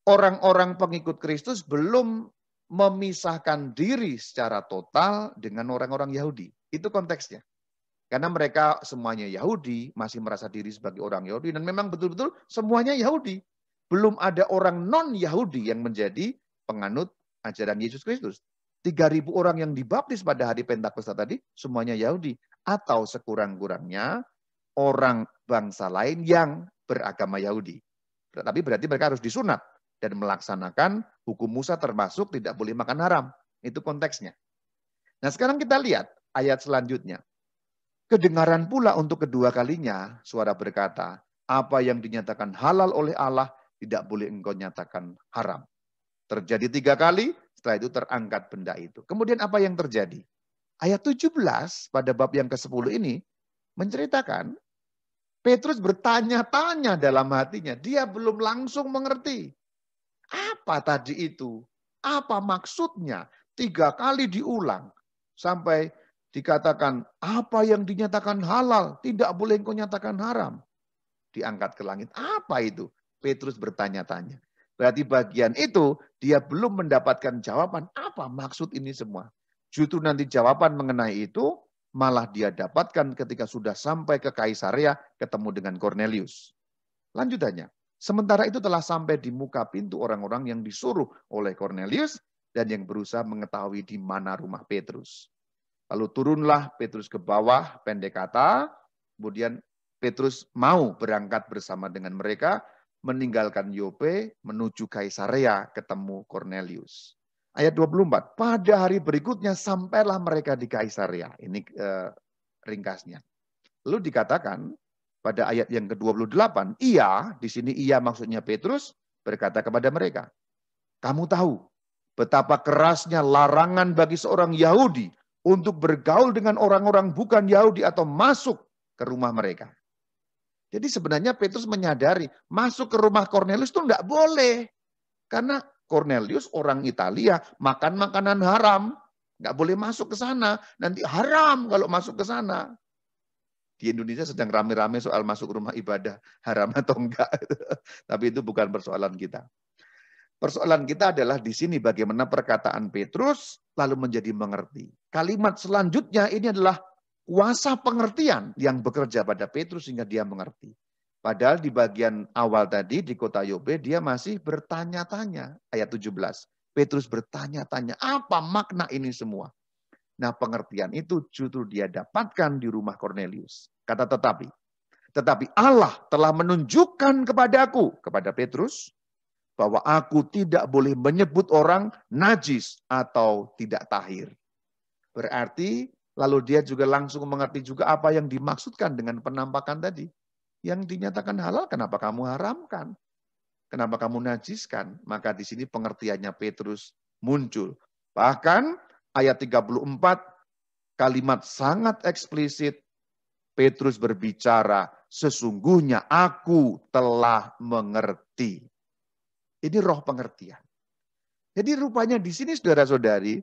orang-orang pengikut Kristus belum memisahkan diri secara total dengan orang-orang Yahudi. Itu konteksnya. Karena mereka semuanya Yahudi, masih merasa diri sebagai orang Yahudi, dan memang betul-betul semuanya Yahudi. Belum ada orang non-Yahudi yang menjadi penganut ajaran Yesus Kristus. 3.000 orang yang dibaptis pada hari Pentakosta tadi, semuanya Yahudi. Atau sekurang-kurangnya orang bangsa lain yang beragama Yahudi. Tapi berarti mereka harus disunat dan melaksanakan hukum Musa termasuk tidak boleh makan haram. Itu konteksnya. Nah sekarang kita lihat ayat selanjutnya. Kedengaran pula untuk kedua kalinya suara berkata, apa yang dinyatakan halal oleh Allah tidak boleh engkau nyatakan haram. Terjadi 3 kali, setelah itu terangkat benda itu. Kemudian apa yang terjadi? Ayat 17 pada bab yang ke-10 ini menceritakan Petrus bertanya-tanya dalam hatinya. Dia belum langsung mengerti. Apa tadi itu? Apa maksudnya? 3 kali diulang. Sampai dikatakan, apa yang dinyatakan halal, tidak boleh engkau nyatakan haram. Diangkat ke langit. Apa itu? Petrus bertanya-tanya. Berarti bagian itu, dia belum mendapatkan jawaban. Apa maksud ini semua? Justru nanti jawaban mengenai itu, malah dia dapatkan ketika sudah sampai ke Kaisarea, ketemu dengan Cornelius. Lanjutannya, sementara itu telah sampai di muka pintu orang-orang yang disuruh oleh Cornelius, dan yang berusaha mengetahui di mana rumah Petrus. Lalu turunlah Petrus ke bawah, pendek kata, kemudian Petrus mau berangkat bersama dengan mereka, meninggalkan Yope, menuju Kaisarea, ketemu Cornelius. Ayat 24, pada hari berikutnya sampailah mereka di Kaisarea. Ini ringkasnya. Lalu dikatakan pada ayat yang ke-28, ia, di sini ia maksudnya Petrus, berkata kepada mereka, kamu tahu betapa kerasnya larangan bagi seorang Yahudi untuk bergaul dengan orang-orang bukan Yahudi atau masuk ke rumah mereka. Jadi sebenarnya Petrus menyadari masuk ke rumah Cornelius itu enggak boleh. Karena Cornelius orang Italia, makan makanan haram. Enggak boleh masuk ke sana. Nanti haram kalau masuk ke sana. Di Indonesia sedang rame-rame soal masuk rumah ibadah. Haram atau enggak. Tapi itu bukan persoalan kita. Persoalan kita adalah di sini bagaimana perkataan Petrus lalu menjadi mengerti. Kalimat selanjutnya ini adalah kuasa pengertian yang bekerja pada Petrus sehingga dia mengerti. Padahal di bagian awal tadi di kota Yope dia masih bertanya-tanya. Ayat 17. Petrus bertanya-tanya apa makna ini semua. Nah pengertian itu justru dia dapatkan di rumah Cornelius. Kata tetapi. Tetapi Allah telah menunjukkan kepadaku, kepada Petrus, bahwa aku tidak boleh menyebut orang najis atau tidak tahir. Berarti lalu dia juga langsung mengerti juga apa yang dimaksudkan dengan penampakan tadi. Yang dinyatakan halal, kenapa kamu haramkan? Kenapa kamu najiskan? Maka di sini pengertiannya Petrus muncul. Bahkan ayat 34, kalimat sangat eksplisit. Petrus berbicara, sesungguhnya aku telah mengerti. Ini roh pengertian. Jadi rupanya di sini saudara-saudari,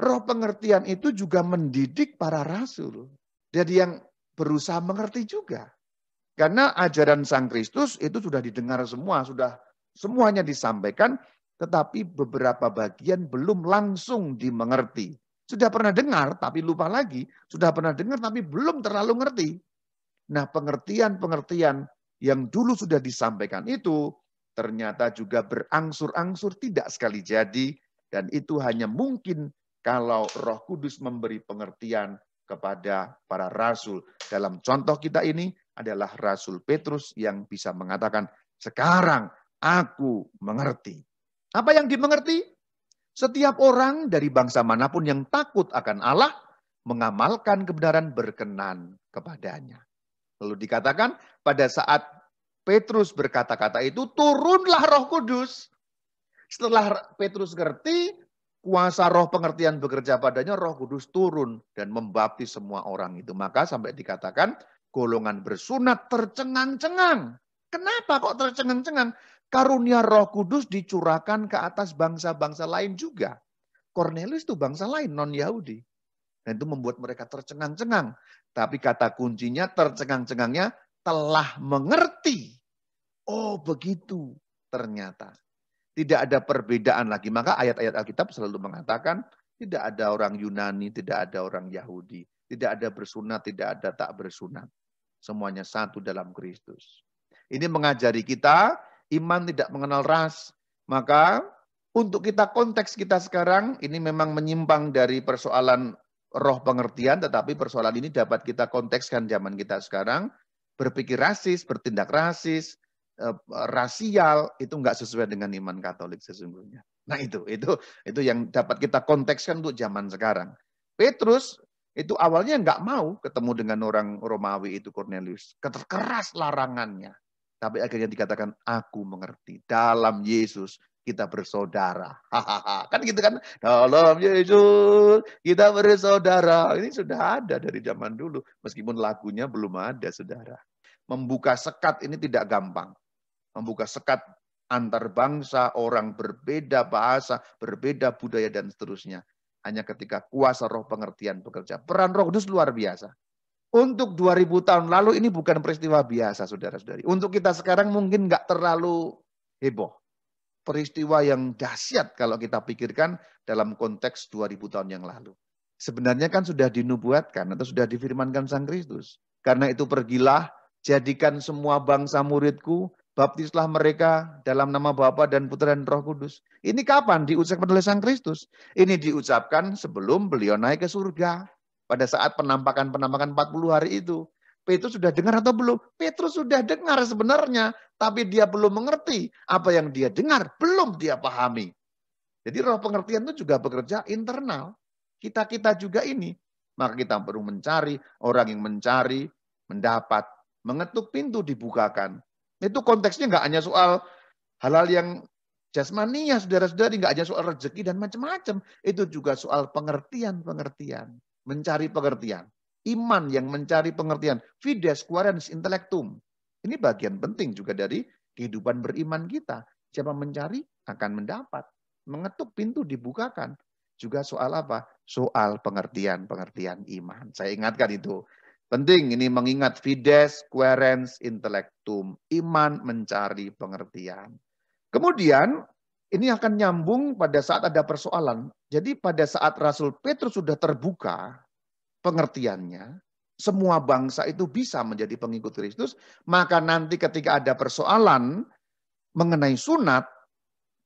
roh pengertian itu juga mendidik para rasul. Jadi yang berusaha mengerti juga. Karena ajaran Sang Kristus itu sudah didengar semua, sudah semuanya disampaikan, tetapi beberapa bagian belum langsung dimengerti. Sudah pernah dengar tapi lupa lagi, sudah pernah dengar tapi belum terlalu ngerti. Nah, pengertian-pengertian yang dulu sudah disampaikan itu ternyata juga berangsur-angsur tidak sekali jadi, dan itu hanya mungkin kalau Roh Kudus memberi pengertian kepada para rasul. Dalam contoh kita ini adalah Rasul Petrus yang bisa mengatakan, sekarang aku mengerti. Apa yang dimengerti? Setiap orang dari bangsa manapun yang takut akan Allah, mengamalkan kebenaran berkenan kepadanya. Lalu dikatakan pada saat Petrus berkata-kata itu, turunlah Roh Kudus. Setelah Petrus ngerti, kuasa roh pengertian bekerja padanya, Roh Kudus turun dan membaptis semua orang itu. Maka sampai dikatakan golongan bersunat tercengang-cengang. Kenapa kok tercengang-cengang? Karunia Roh Kudus dicurahkan ke atas bangsa-bangsa lain juga. Kornelius itu bangsa lain, non-Yahudi. Dan itu membuat mereka tercengang-cengang. Tapi kata kuncinya tercengang-cengangnya telah mengerti. Oh begitu ternyata. Tidak ada perbedaan lagi. Maka ayat-ayat Alkitab selalu mengatakan tidak ada orang Yunani, tidak ada orang Yahudi. Tidak ada bersunat, tidak ada tak bersunat. Semuanya satu dalam Kristus. Ini mengajari kita iman tidak mengenal ras. Maka untuk kita konteks kita sekarang ini memang menyimpang dari persoalan roh pengertian, tetapi persoalan ini dapat kita kontekskan zaman kita sekarang. Berpikir rasis, bertindak rasis, rasial, itu enggak sesuai dengan iman Katolik sesungguhnya. Nah itu yang dapat kita kontekskan untuk zaman sekarang. Petrus itu awalnya enggak mau ketemu dengan orang Romawi itu Cornelius. Keras larangannya. Tapi akhirnya dikatakan, aku mengerti. Dalam Yesus kita bersaudara. Kan gitu kan. Dalam Yesus kita bersaudara. Ini sudah ada dari zaman dulu. Meskipun lagunya belum ada, saudara. Membuka sekat ini tidak gampang. Membuka sekat antar bangsa, orang berbeda bahasa, berbeda budaya, dan seterusnya. Hanya ketika kuasa roh pengertian bekerja. Peran Roh Kudus luar biasa. Untuk 2000 tahun lalu ini bukan peristiwa biasa, saudara-saudari. Untuk kita sekarang mungkin nggak terlalu heboh. Peristiwa yang dahsyat kalau kita pikirkan dalam konteks 2000 tahun yang lalu. Sebenarnya kan sudah dinubuatkan atau sudah difirmankan Sang Kristus. Karena itu pergilah, jadikan semua bangsa muridku, baptislah mereka dalam nama Bapa dan Putra dan Roh Kudus. Ini kapan diucapkan oleh Sang Kristus? Ini diucapkan sebelum beliau naik ke surga. Pada saat penampakan 40 hari itu. Petrus sudah dengar atau belum? Petrus sudah dengar sebenarnya. Tapi dia belum mengerti. Apa yang dia dengar, belum dia pahami. Jadi roh pengertian itu juga bekerja internal. Kita-kita juga ini. Maka kita perlu mencari, orang yang mencari, mendapat. Mengetuk pintu dibukakan. Itu konteksnya nggak hanya soal hal-hal yang jasmania, saudara-saudari, nggak hanya soal rezeki dan macam-macam. Itu juga soal pengertian-pengertian. Mencari pengertian. Iman yang mencari pengertian. Fides quaerens intellectum. Ini bagian penting juga dari kehidupan beriman kita. Siapa mencari akan mendapat. Mengetuk pintu dibukakan. Juga soal apa? Soal pengertian-pengertian iman. Saya ingatkan itu. Penting ini mengingat fides quaerens intellectum. Iman mencari pengertian. Kemudian ini akan nyambung pada saat ada persoalan. Jadi pada saat Rasul Petrus sudah terbuka pengertiannya, semua bangsa itu bisa menjadi pengikut Kristus, maka nanti ketika ada persoalan mengenai sunat,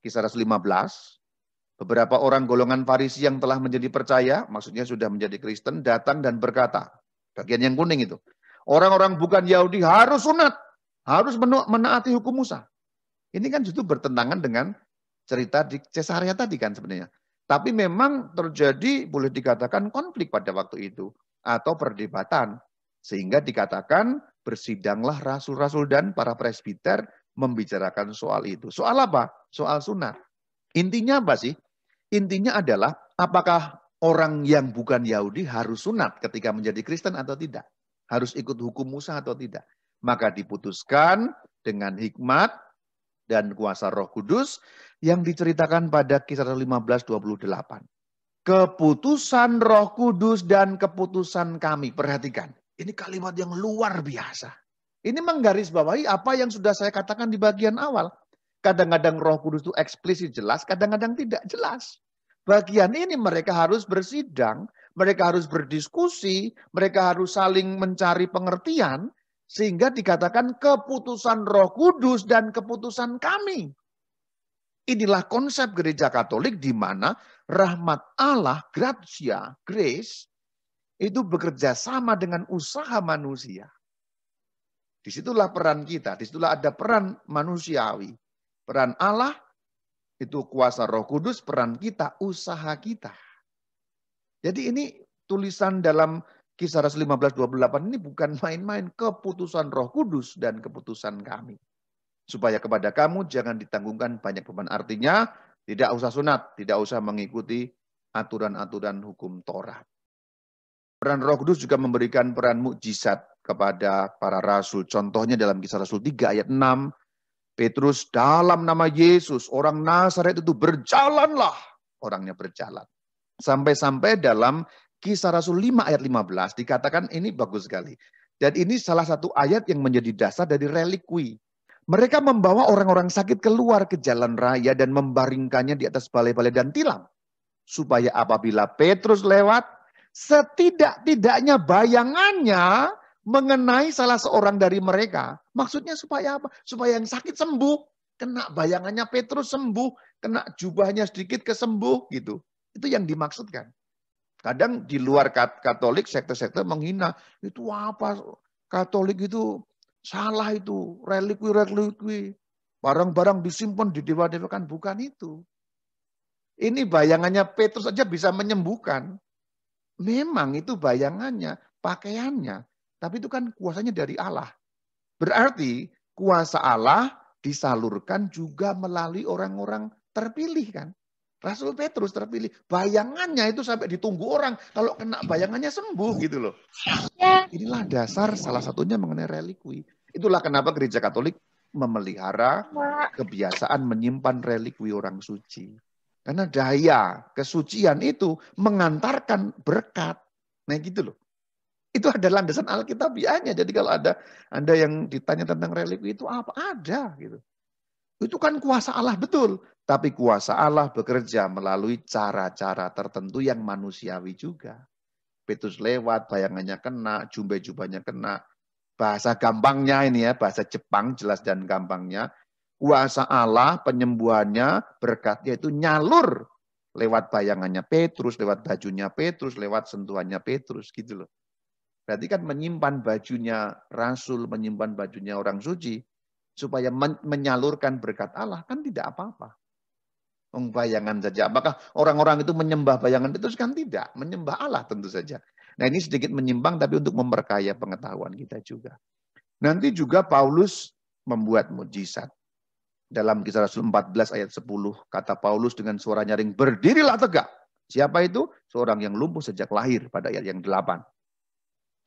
Kisah Rasul 15, beberapa orang golongan Farisi yang telah menjadi percaya, maksudnya sudah menjadi Kristen, datang dan berkata, bagian yang kuning itu, orang-orang bukan Yahudi harus sunat, harus menaati hukum Musa. Ini kan justru bertentangan dengan cerita di Cesarea tadi kan sebenarnya. Tapi memang terjadi boleh dikatakan konflik pada waktu itu. Atau perdebatan. Sehingga dikatakan bersidanglah rasul-rasul dan para presbiter membicarakan soal itu. Soal apa? Soal sunat. Intinya apa sih? Intinya adalah apakah orang yang bukan Yahudi harus sunat ketika menjadi Kristen atau tidak? Harus ikut hukum Musa atau tidak? Maka diputuskan dengan hikmat dan kuasa Roh Kudus yang diceritakan pada Kisah 15:28. Keputusan Roh Kudus dan keputusan kami. Perhatikan, ini kalimat yang luar biasa. Ini menggarisbawahi apa yang sudah saya katakan di bagian awal. Kadang-kadang Roh Kudus itu eksplisit jelas, kadang-kadang tidak jelas. Bagian ini mereka harus bersidang, mereka harus berdiskusi, mereka harus saling mencari pengertian, sehingga dikatakan keputusan Roh Kudus dan keputusan kami. Inilah konsep gereja Katolik di mana rahmat Allah, gratia, grace, itu bekerja sama dengan usaha manusia. Disitulah peran kita, disitulah ada peran manusiawi. Peran Allah itu kuasa Roh Kudus, peran kita usaha kita. Jadi ini tulisan dalam Kisah Rasul 15:28 ini bukan main-main, keputusan Roh Kudus dan keputusan kami. Supaya kepada kamu jangan ditanggungkan banyak beban. Artinya tidak usah sunat, tidak usah mengikuti aturan-aturan hukum Taurat. Peran Roh Kudus juga memberikan peran mukjizat kepada para rasul. Contohnya dalam Kisah Rasul 3 ayat 6, Petrus dalam nama Yesus, orang Nazaret itu berjalanlah. Orangnya berjalan. Sampai-sampai dalam Kisah Rasul 5 ayat 15 dikatakan ini bagus sekali. Dan ini salah satu ayat yang menjadi dasar dari relikwi. Mereka membawa orang-orang sakit keluar ke jalan raya dan membaringkannya di atas balai-balai dan tilam. Supaya apabila Petrus lewat, setidak-tidaknya bayangannya mengenai salah seorang dari mereka. Maksudnya supaya apa? Supaya yang sakit sembuh. Kena bayangannya Petrus sembuh. Kena jubahnya sedikit kesembuh gitu. Itu yang dimaksudkan. Kadang di luar Katolik, sekte-sekte menghina. Itu apa? Katolik itu salah itu. Relikwi-relikwi. Barang-barang disimpan di dewa-dewa, kan bukan itu. Ini bayangannya Petrus saja bisa menyembuhkan. Memang itu bayangannya, pakaiannya. Tapi itu kan kuasanya dari Allah. Berarti kuasa Allah disalurkan juga melalui orang-orang terpilih kan. Rasul Petrus terpilih. Bayangannya itu sampai ditunggu orang. Kalau kena bayangannya sembuh gitu loh. Inilah dasar salah satunya mengenai relikwi. Itulah kenapa gereja Katolik memelihara kebiasaan menyimpan relikwi orang suci. Karena daya kesucian itu mengantarkan berkat. Nah gitu loh. Itu ada landasan alkitabiahnya. Jadi kalau ada Anda yang ditanya tentang relikwi itu apa? Ada gitu. Itu kan kuasa Allah betul. Tapi kuasa Allah bekerja melalui cara-cara tertentu yang manusiawi juga. Petrus lewat, bayangannya kena, jubah-jubahnya kena. Bahasa gampangnya ini ya, bahasa Jepang jelas dan gampangnya. Kuasa Allah, penyembuhannya, berkatnya itu nyalur lewat bayangannya Petrus, lewat bajunya Petrus, lewat sentuhannya Petrus gitu loh. Berarti kan menyimpan bajunya rasul, menyimpan bajunya orang suci, supaya menyalurkan berkat Allah, kan tidak apa-apa. Bayangan saja. Apakah orang-orang itu menyembah bayangan itu? Kan tidak. Menyembah Allah tentu saja. Nah ini sedikit menyimpang, tapi untuk memperkaya pengetahuan kita juga. Nanti juga Paulus membuat mukjizat. Dalam Kisah Rasul 14 ayat 10, kata Paulus dengan suara nyaring, berdirilah tegak. Siapa itu? Seorang yang lumpuh sejak lahir pada ayat yang 8.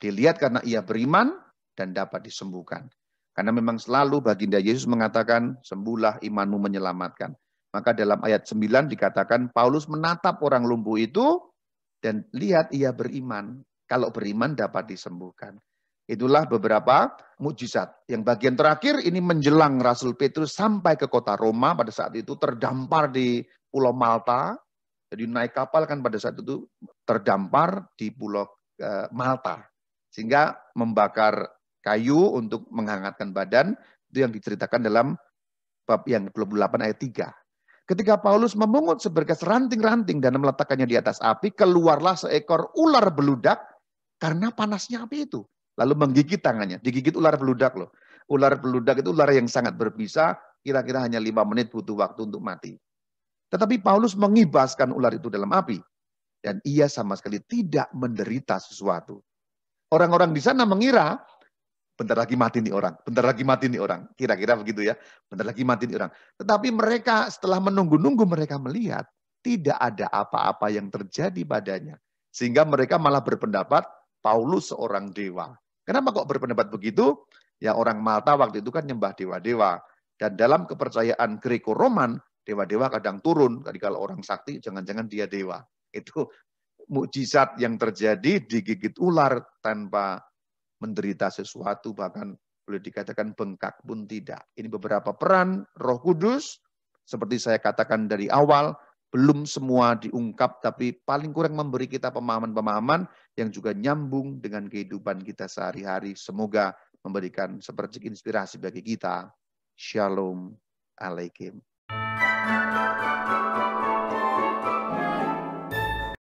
Dilihat karena ia beriman dan dapat disembuhkan. Karena memang selalu baginda Yesus mengatakan, sembuhlah imanmu menyelamatkan. Maka dalam ayat 9 dikatakan, Paulus menatap orang lumpuh itu dan lihat ia beriman. Kalau beriman dapat disembuhkan. Itulah beberapa mukjizat. Yang bagian terakhir ini menjelang Rasul Petrus sampai ke kota Roma pada saat itu terdampar di Pulau Malta. Jadi naik kapal kan pada saat itu terdampar di Pulau Malta. Sehingga membakar kayu untuk menghangatkan badan. Itu yang diceritakan dalam bab yang 28 ayat 3. Ketika Paulus memungut seberkas ranting-ranting dan meletakkannya di atas api, keluarlah seekor ular beludak karena panasnya api itu. Lalu menggigit tangannya, digigit ular beludak loh. Ular beludak itu ular yang sangat berbisa, kira-kira hanya 5 menit butuh waktu untuk mati. Tetapi Paulus mengibaskan ular itu dalam api. Dan ia sama sekali tidak menderita sesuatu. Orang-orang di sana mengira, bentar lagi mati nih orang, bentar lagi mati nih orang. Kira-kira begitu ya, bentar lagi mati nih orang. Tetapi mereka setelah menunggu-nunggu mereka melihat, tidak ada apa-apa yang terjadi padanya. Sehingga mereka malah berpendapat, Paulus seorang dewa. Kenapa kok berpendapat begitu? Ya orang Malta waktu itu kan nyembah dewa-dewa. Dan dalam kepercayaan Greko-Roman, dewa-dewa kadang turun. Jadi kalau orang sakti, jangan-jangan dia dewa. Itu mukjizat yang terjadi digigit ular tanpa menderita sesuatu, bahkan boleh dikatakan bengkak pun tidak. Ini beberapa peran Roh Kudus, seperti saya katakan dari awal, belum semua diungkap, tapi paling kurang memberi kita pemahaman-pemahaman yang juga nyambung dengan kehidupan kita sehari-hari. Semoga memberikan seperti inspirasi bagi kita. Shalom Alaikum.